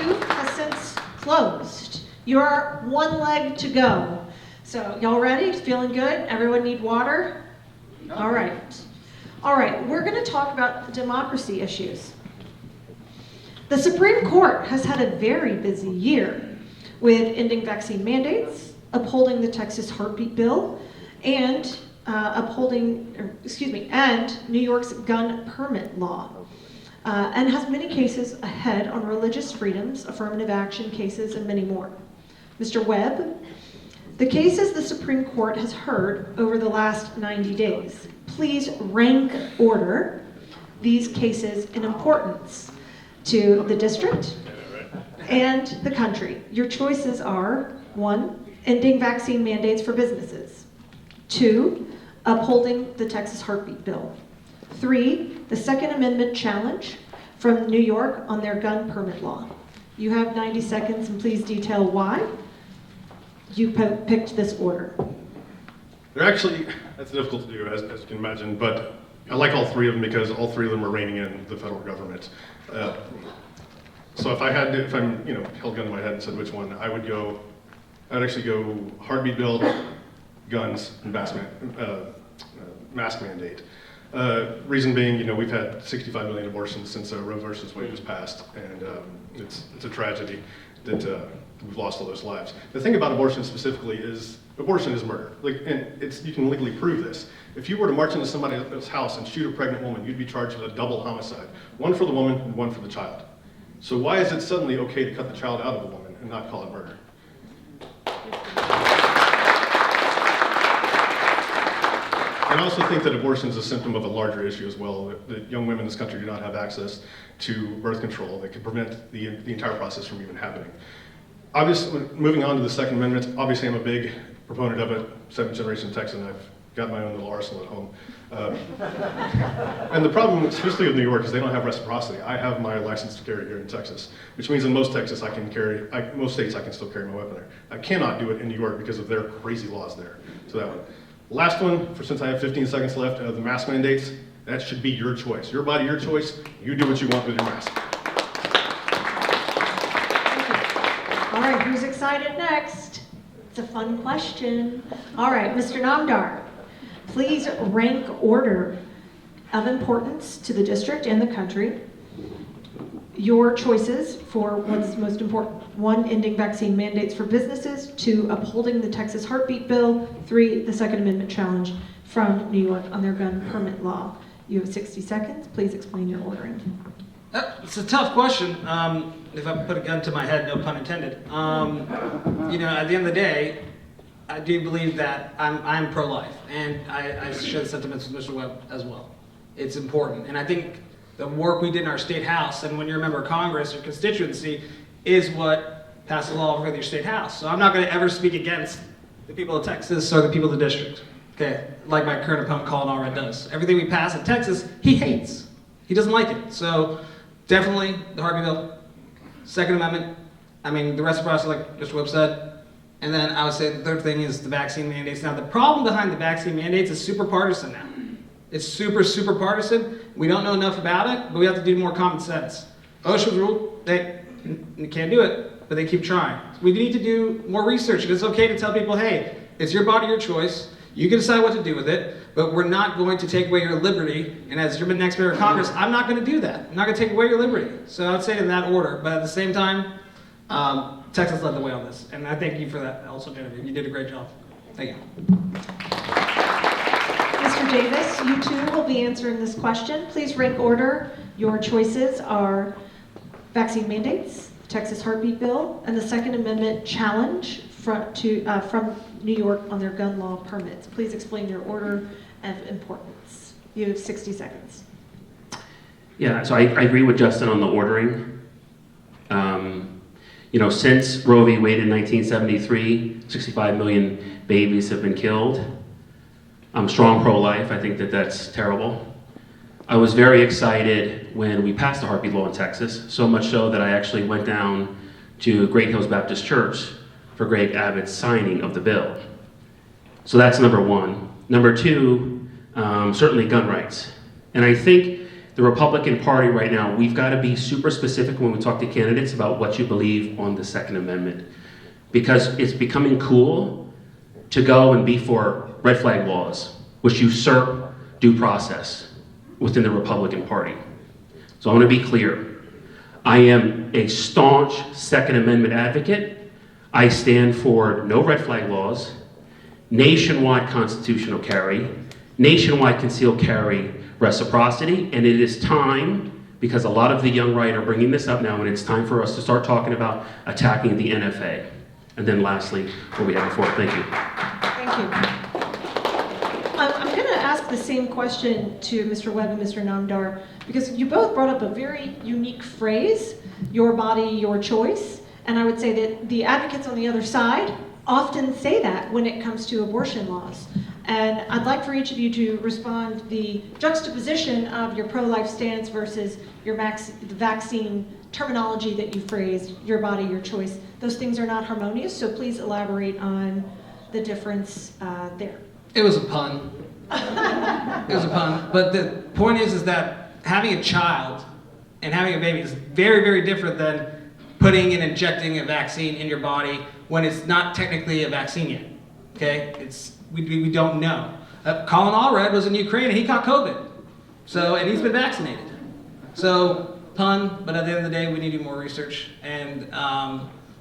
has since closed. You're one leg to go. So y'all ready? Feeling good? Everyone need water? No. All right. All right, we're going to talk about democracy issues. The Supreme Court has had a very busy year with ending vaccine mandates, upholding the Texas heartbeat bill, and and New York's gun permit law, and has many cases ahead on religious freedoms, affirmative action cases, and many more. Mr. Webb, the cases the Supreme Court has heard over the last 90 days, please rank order these cases in importance to the district and the country. Your choices are: 1, ending vaccine mandates for businesses; 2, upholding the Texas heartbeat bill; 3, the Second Amendment challenge from New York on their gun permit law. You have 90 seconds, and please detail why you picked this order. They're actually, that's difficult to do, as you can imagine, but I like all three of them because all three of them are reining in the federal government. So if I had to, if I'm, held gun to my head and said which one, I'd actually go heartbeat bill, guns, and mask mandate. Reason being, we've had 65 million abortions since Roe versus Wade was passed, and it's a tragedy that we've lost all those lives. The thing about abortion specifically is abortion is murder. And you can legally prove this. If you were to march into somebody's house and shoot a pregnant woman, you'd be charged with a double homicide. One for the woman and one for the child. So why is it suddenly okay to cut the child out of a woman and not call it murder? And I also think that abortion is a symptom of a larger issue as well, that young women in this country do not have access to birth control that could prevent the entire process from even happening. Obviously, moving on to the Second Amendment, obviously I'm a big proponent of it, 7th generation Texan. I've got my own little arsenal at home. And the problem, especially with New York, is they don't have reciprocity. I have my license to carry here in Texas, which means in most states I can still carry my weapon there. I cannot do it in New York because of their crazy laws there. So that one. Last one, since I have 15 seconds left, the mask mandates, that should be your choice. Your body, your choice. You do what you want with your mask. All right, who's excited next? It's a fun question. All right, Mr. Namdar, please rank order of importance to the district and the country your choices for what's most important. 1, ending vaccine mandates for businesses; 2, upholding the Texas heartbeat bill; 3, the Second Amendment challenge from New York on their gun permit law. You have 60 seconds. Please explain your ordering. It's a tough question. If I put a gun to my head, no pun intended. At the end of the day, I do believe that I'm pro-life, and I share the sentiments with Mr. Webb as well. It's important, and I think the work we did in our state house, and when you're a member of Congress, your constituency, is what passes law for your state house. So I'm not going to ever speak against the people of Texas or the people of the district. Okay, like my current opponent, Colin Allred, does. Everything we pass in Texas, he hates. He doesn't like it. So definitely the heartbeat bill, Second Amendment. The reciprocity, like Mr. Webb said. And then I would say the third thing is the vaccine mandates. Now, the problem behind the vaccine mandates is super partisan now. It's super, super partisan. We don't know enough about it, but we have to do more common sense. OSHA's rule, they can't do it, but they keep trying. We need to do more research. It's okay to tell people, hey, it's your body, your choice. You can decide what to do with it, but we're not going to take away your liberty. And as your next member of Congress, I'm not going to do that. I'm not going to take away your liberty. So I would say in that order. But at the same time, Texas led the way on this. And I thank you for that also, Genevieve. You did a great job. Thank you. Mr. Davis, you too will be answering this question. Please rank order. Your choices are vaccine mandates, Texas heartbeat bill, and the Second Amendment challenge from New York on their gun law permits. Please explain your order of importance. You have 60 seconds. Yeah, so I agree with Justin on the ordering. Since Roe v. Wade in 1973, 65 million babies have been killed. I'm strong pro-life. I think that that's terrible. I was very excited when we passed the heartbeat law in Texas, so much so that I actually went down to Great Hills Baptist Church for Greg Abbott's signing of the bill. So that's number one. Number two, certainly gun rights. And I think The Republican Party right now, we've got to be super specific when we talk to candidates about what you believe on the Second Amendment. Because it's becoming cool to go and be for red flag laws, which usurp due process within the Republican Party. So I want to be clear. I am a staunch Second Amendment advocate. I stand for no red flag laws, nationwide constitutional carry, nationwide concealed carry reciprocity, and it is time, because a lot of the young right are bringing this up now, and it's time for us to start talking about attacking the NFA. And then lastly, what we have before. Thank you. Thank you. I'm going to ask the same question to Mr. Webb and Mr. Namdar, because you both brought up a very unique phrase, your body, your choice. And I would say that the advocates on the other side often say that when it comes to abortion laws. And I'd like for each of you to respond the juxtaposition of your pro-life stance versus your vaccine terminology that you phrased, your body, your choice. Those things are not harmonious, so please elaborate on the difference there. It was a pun. It was a pun. But the point is that having a child and having a baby is very, very different than putting and injecting a vaccine in your body when it's not technically a vaccine yet. Okay? We don't know. Colin Allred was in Ukraine and he caught COVID. And he's been vaccinated. So, pun, but at the end of the day, we need to do more research, and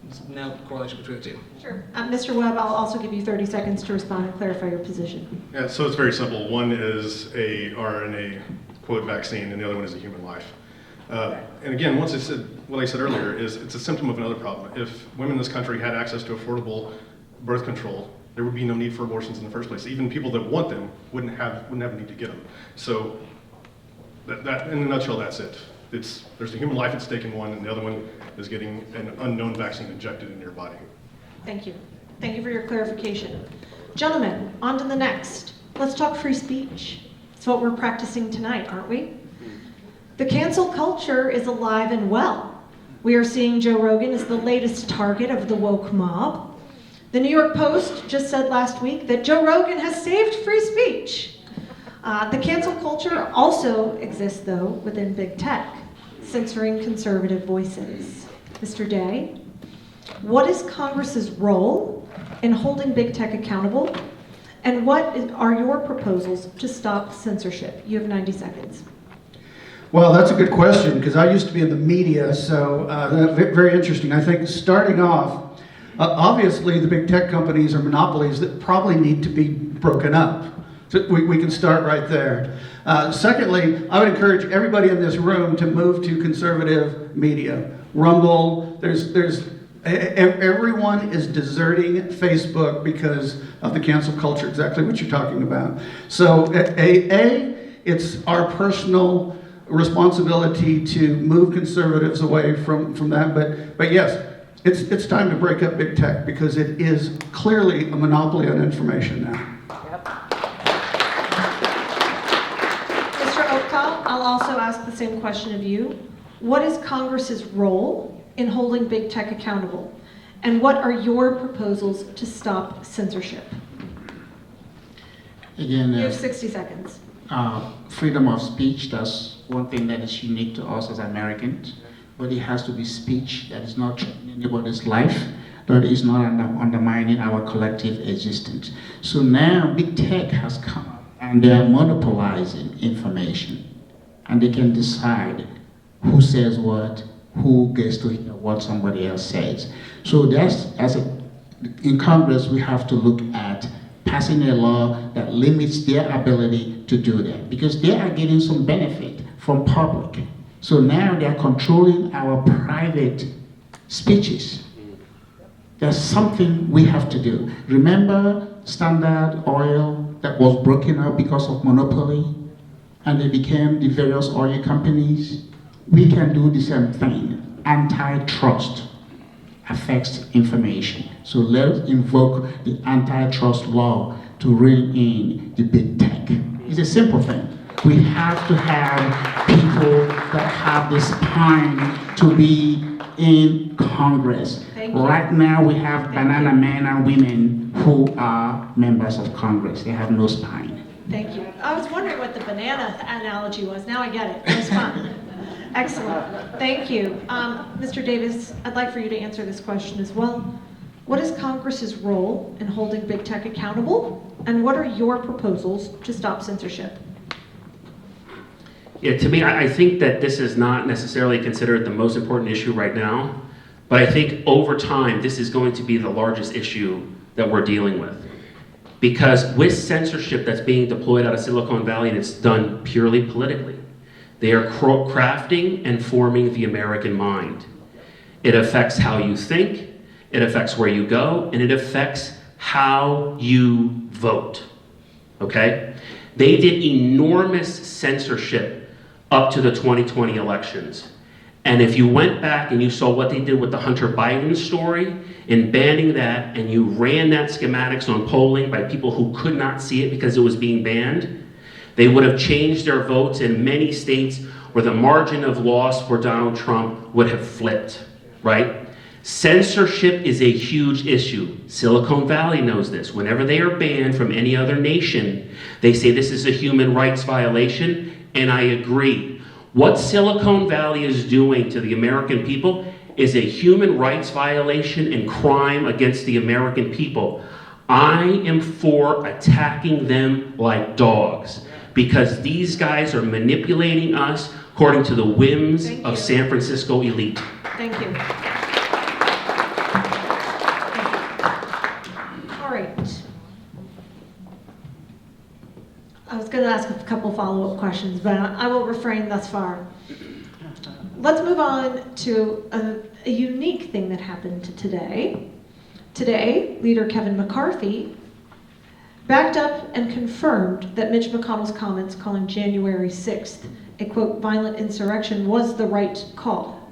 there's no correlation between the two. Sure. Mr. Webb, I'll also give you 30 seconds to respond and clarify your position. Yeah, so it's very simple. One is a RNA quote vaccine, and the other one is a human life. And again, what I said earlier is it's a symptom of another problem. If women in this country had access to affordable birth control, there would be no need for abortions in the first place. Even people that want them wouldn't have a need to get them. So that in a nutshell, that's it. There's a human life at stake in one, and the other one is getting an unknown vaccine injected into your body. Thank you. Thank you for your clarification. Gentlemen, on to the next. Let's talk free speech. It's what we're practicing tonight, aren't we? The cancel culture is alive and well. We are seeing Joe Rogan as the latest target of the woke mob. The New York Post just said last week that Joe Rogan has saved free speech. The cancel culture also exists, though, within big tech, censoring conservative voices. Mr. Day, what is Congress's role in holding big tech accountable? And what are your proposals to stop censorship? You have 90 seconds. Well, that's a good question, because I used to be in the media, so very interesting. I think starting off, obviously the big tech companies are monopolies that probably need to be broken up. So we can start right there. Secondly, I would encourage everybody in this room to move to conservative media. Rumble, everyone is deserting Facebook because of the cancel culture, exactly what you're talking about. So it's our personal responsibility to move conservatives away from that. But yes, it's time to break up big tech, because it is clearly a monopoly on information now. Mr. Okpa, I'll also ask the same question of you. What is Congress's role in holding big tech accountable? And what are your proposals to stop censorship? Again, You have 60 seconds. freedom of speech, that's one thing that is unique to us as Americans. But it has to be speech that is not threatening anybody's life, that is not undermining our collective existence. So now big tech has come up and they are monopolizing information. And they can decide who says what, who gets to hear what somebody else says. So in Congress, we have to look at passing a law that limits their ability to do that, because they are getting some benefit from public. So now they are controlling our private speeches. There's something we have to do. Remember Standard Oil that was broken up because of monopoly, and they became the various oil companies? We can do the same thing. Antitrust affects information. So let's invoke the antitrust law to rein in the big tech. It's a simple thing. We have to have people that have the spine to be in Congress. Right now we have banana men and women who are members of Congress. They have no spine. Thank you. I was wondering what the banana analogy was. Now I get it. It was fun. Excellent. Thank you. Mr. Davis, I'd like for you to answer this question as well. What is Congress's role in holding big tech accountable? And what are your proposals to stop censorship? Yeah, to me, I think that this is not necessarily considered the most important issue right now, but I think over time, this is going to be the largest issue that we're dealing with. Because with censorship that's being deployed out of Silicon Valley, and it's done purely politically, they are crafting and forming the American mind. It affects how you think, it affects where you go, and it affects how you vote, okay? They did enormous censorship up to the 2020 elections. And if you went back and you saw what they did with the Hunter Biden story in banning that, and you ran that schematics on polling by people who could not see it because it was being banned, they would have changed their votes in many states where the margin of loss for Donald Trump would have flipped, right? Censorship is a huge issue. Silicon Valley knows this. Whenever they are banned from any other nation, they say this is a human rights violation, and I agree. What Silicon Valley is doing to the American people is a human rights violation and crime against the American people. I am for attacking them like dogs because these guys are manipulating us according to the whims of San Francisco elite. Thank you. All right. I was going to ask a couple follow-up questions, but I will refrain thus far. Let's move on to a unique thing that happened today. Today, Leader Kevin McCarthy backed up and confirmed that Mitch McConnell's comments calling January 6th a, quote, violent insurrection was the right call.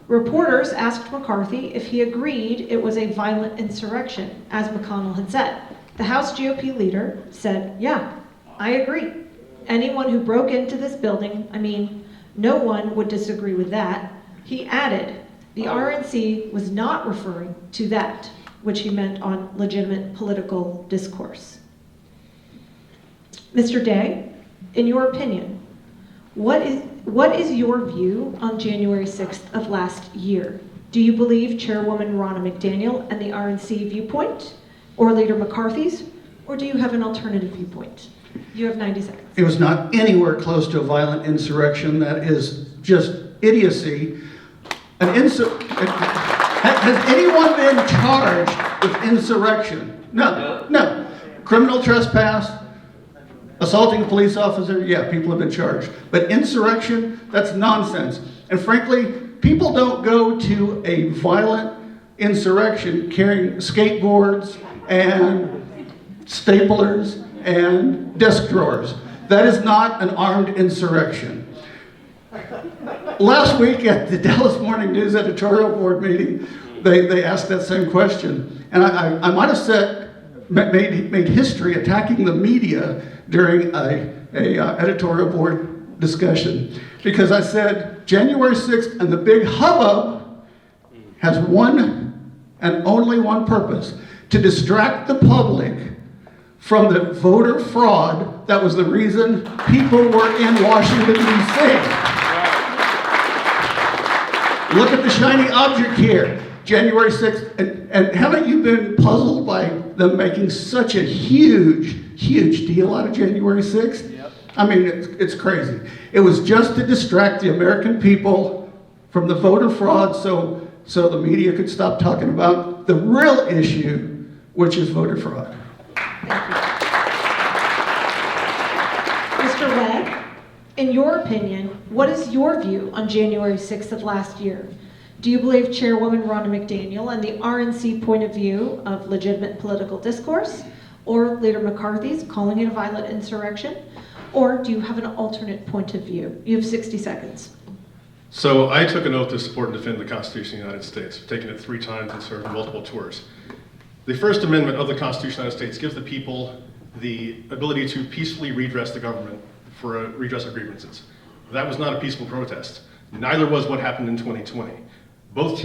Reporters asked McCarthy if he agreed it was a violent insurrection, as McConnell had said. The House GOP leader said, yeah, I agree. Anyone who broke into this building, no one would disagree with that. He added, the RNC was not referring to that, which he meant on legitimate political discourse. Mr. Day, in your opinion, what is your view on January 6th of last year? Do you believe Chairwoman Ronna McDaniel and the RNC viewpoint, or Leader McCarthy's, or do you have an alternative viewpoint? You have 90 seconds. It was not anywhere close to a violent insurrection. That is just idiocy. Has anyone been charged with insurrection? No. Criminal trespass, assaulting a police officer, yeah, people have been charged. But insurrection, that's nonsense. And frankly, people don't go to a violent insurrection carrying skateboards and staplers and desk drawers. That is not an armed insurrection. Last week at the Dallas Morning News editorial board meeting, they asked that same question. And I might have made history attacking the media during a editorial board discussion. Because I said January 6th and the big hubbub has one and only one purpose: to distract the public from the voter fraud that was the reason people were in Washington, D.C. Look at the shiny object here, January 6th. And haven't you been puzzled by them making such a huge deal out of January 6th? Yep. It's crazy. It was just to distract the American people from the voter fraud so the media could stop talking about the real issue, which is voter fraud. Thank you. Mr. Webb, in your opinion, what is your view on January 6th of last year? Do you believe Chairwoman Ronna McDaniel and the RNC point of view of legitimate political discourse, or Leader McCarthy's calling it a violent insurrection? Or do you have an alternate point of view? You have 60 seconds. So I took an oath to support and defend the Constitution of the United States. I've taken it 3 times and served multiple tours. The First Amendment of the Constitution of the United States gives the people the ability to peacefully redress the government for a redress of grievances. That was not a peaceful protest. Neither was what happened in 2020. Both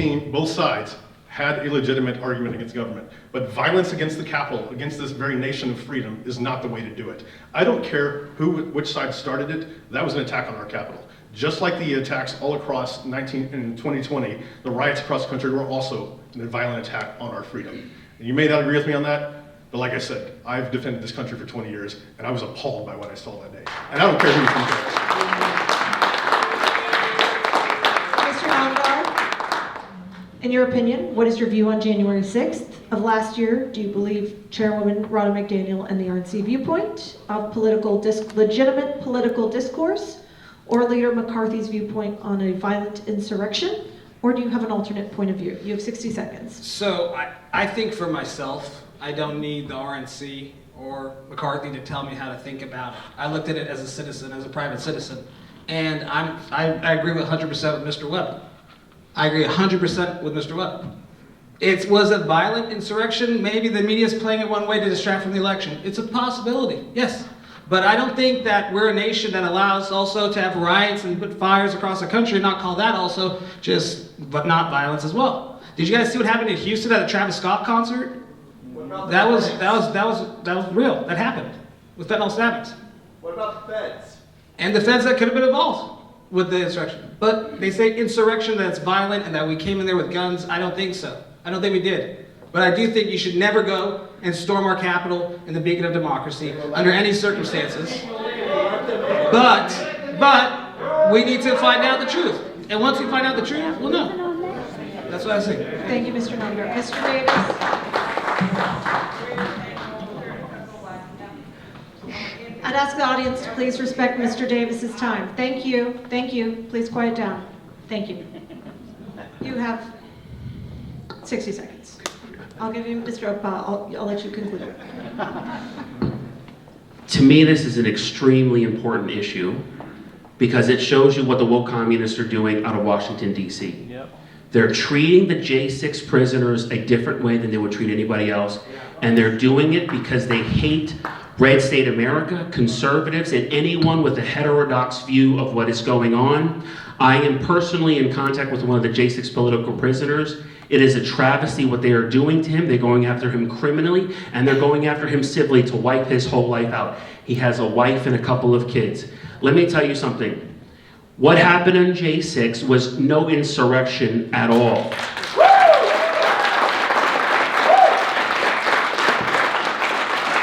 sides had a legitimate argument against government. But violence against the Capitol, against this very nation of freedom, is not the way to do it. I don't care which side started it, that was an attack on our Capitol. Just like the attacks all across in 2020, the riots across the country were also a violent attack on our freedom. And you may not agree with me on that, but like I said, I've defended this country for 20 years, and I was appalled by what I saw that day. And I don't care who you compare. Mr. Namdar, in your opinion, what is your view on January 6th of last year? Do you believe Chairwoman Rhoda McDaniel and the RNC viewpoint of legitimate political discourse, or Leader McCarthy's viewpoint on a violent insurrection? Or do you have an alternate point of view? You have 60 seconds. So I think for myself, I don't need the RNC or McCarthy to tell me how to think about it. I looked at it as a citizen, as a private citizen. And I agree with 100% with Mr. Webb. I agree 100% with Mr. Webb. It was a violent insurrection. Maybe the media's playing it one way to distract from the election. It's a possibility, yes. But I don't think that we're a nation that allows also to have riots and put fires across the country and not call that also but not violence as well. Did you guys see what happened in Houston at a Travis Scott concert? That was real. That happened with fentanyl stabbings. What about the feds? And the feds that could have been involved with the insurrection. But they say insurrection, that it's violent and that we came in there with guns. I don't think so. I don't think we did. But I do think you should never go and storm our Capitol in the beacon of democracy under any circumstances. But we need to find out the truth. And once we find out the truth, we'll know. That's what I say. Thank you, Mr. Namdar. Mr. Davis? I'd ask the audience to please respect Mr. Davis's time. Thank you. Thank you. Please quiet down. Thank you. You have 60 seconds. I'll give you Mr. Okpa. I'll let you conclude. To me, this is an extremely important issue because it shows you what the woke communists are doing out of Washington, D.C. Yep. They're treating the J6 prisoners a different way than they would treat anybody else, and they're doing it because they hate Red State America, conservatives, and anyone with a heterodox view of what is going on. I am personally in contact with one of the J6 political prisoners. It is a travesty what they are doing to him. They're going after him criminally, and they're going after him civilly to wipe his whole life out. He has a wife and a couple of kids. Let me tell you something. What happened in J6 was no insurrection at all.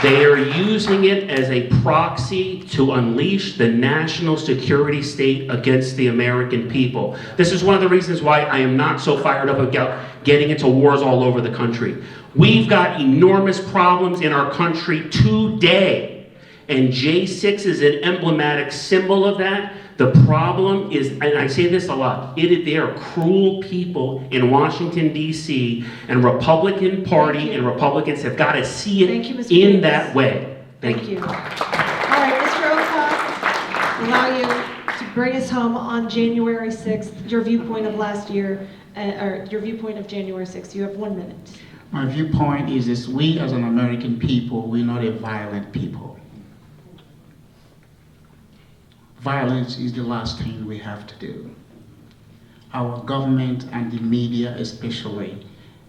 They are using it as a proxy to unleash the national security state against the American people. This is one of the reasons why I am not so fired up about getting into wars all over the country. We've got enormous problems in our country today, and J6 is an emblematic symbol of that. The problem is, and I say this a lot, they are cruel people in Washington, D.C., and Republican Party and Republicans have got to see it in that way. Thank you. All right, Mr. Okpa, allow you to bring us home on January 6th, your viewpoint of last year, or your viewpoint of January 6th. You have 1 minute. My viewpoint is this: we as an American people, we're not a violent people. Violence is the last thing we have to do. Our government and the media especially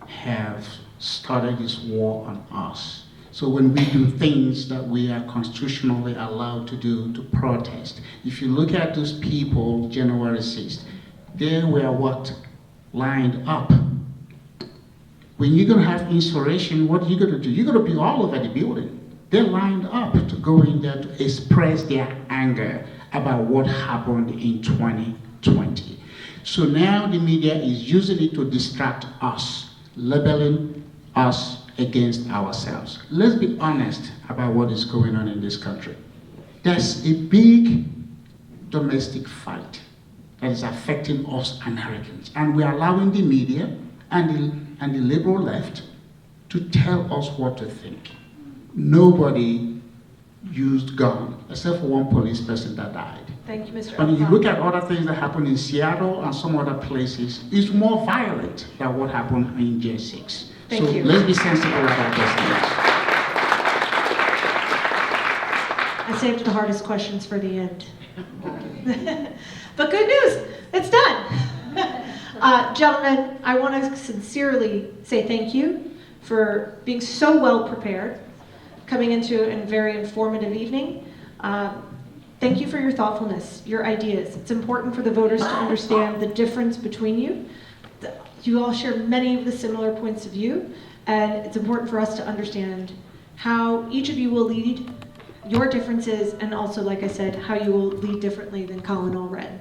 have started this war on us. So when we do things that we are constitutionally allowed to do to protest, if you look at those people January 6th, they were what? Lined up. When you're gonna have insurrection, what are you gonna do? You're gonna be all over the building. They're lined up to go in there to express their anger about what happened in 2020. So now the media is using it to distract us, labeling us against ourselves. Let's be honest about what is going on in this country. There's a big domestic fight that is affecting us Americans, and we're allowing the media and the liberal left to tell us what to think. Nobody used gun, except for one police person that died. Thank you, Mr. But if you Okpa. look at other things that happen in Seattle and some other places, it's more violent than what happened in J6. Thank so you. let's be sensible about those things. I saved the hardest questions for the end. But good news, it's done. Gentlemen, I want to sincerely say thank you for being so well prepared, coming into a very informative evening. Thank you for your thoughtfulness, your ideas. It's important for the voters to understand the difference between you. You all share many of the similar points of view, and it's important for us to understand how each of you will lead, your differences, and also, like I said, how you will lead differently than Colin Allred.